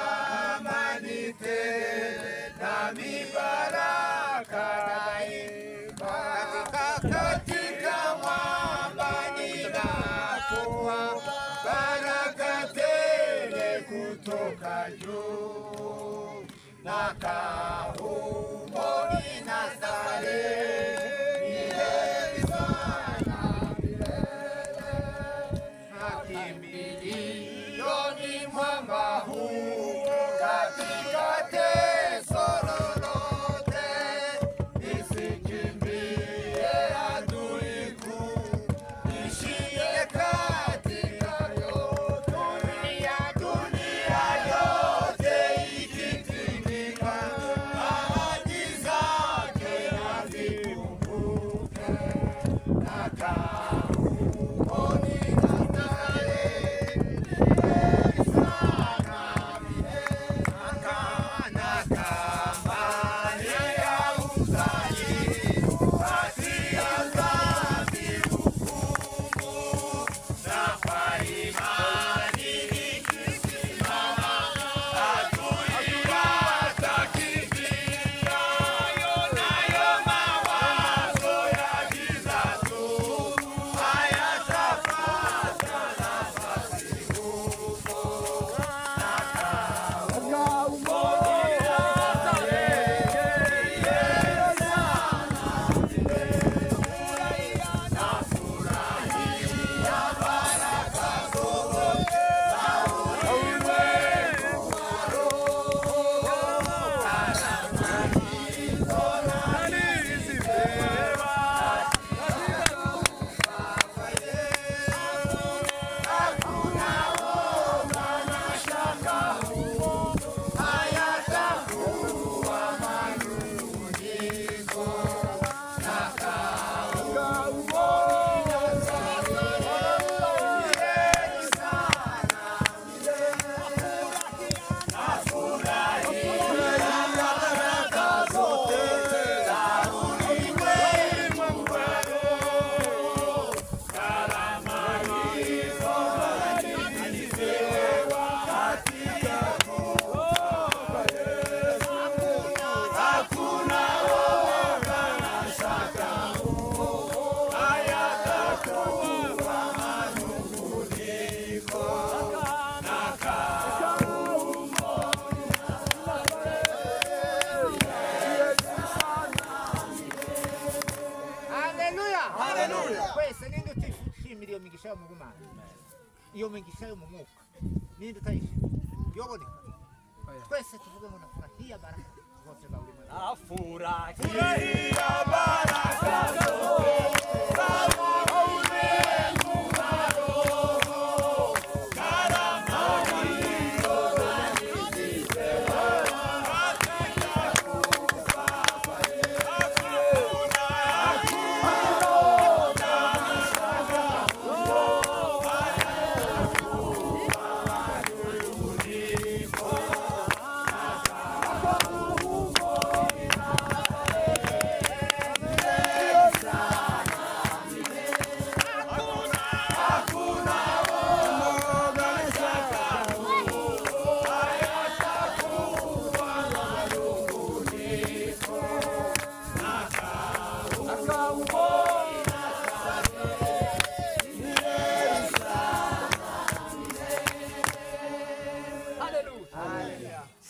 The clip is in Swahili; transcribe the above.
Amani tele na mibaraka daima, katika mwamba ninakuwa baraka tele kutoka juu, na kaumo ninasali milele sana milele, makimbilioni mwamba huu katika teso lolote, nisikimbie adui kuu, nishike katika dunia yote ikitingika, ahadi zake nazikumbuke, na kaumo ninasali kwese ninde utishimira iyo migisha yo mu Mana, iyo migisha yo mu mwuka, ninde utayishimira? Yoboneka twese tuvuge ngo nafurahia baraka zote za ulimwengu, nafurahia baraka zote za ulimwengu wa roho, karama hizo nalizipewa katika kufa kwa Yesu. Hallelujah.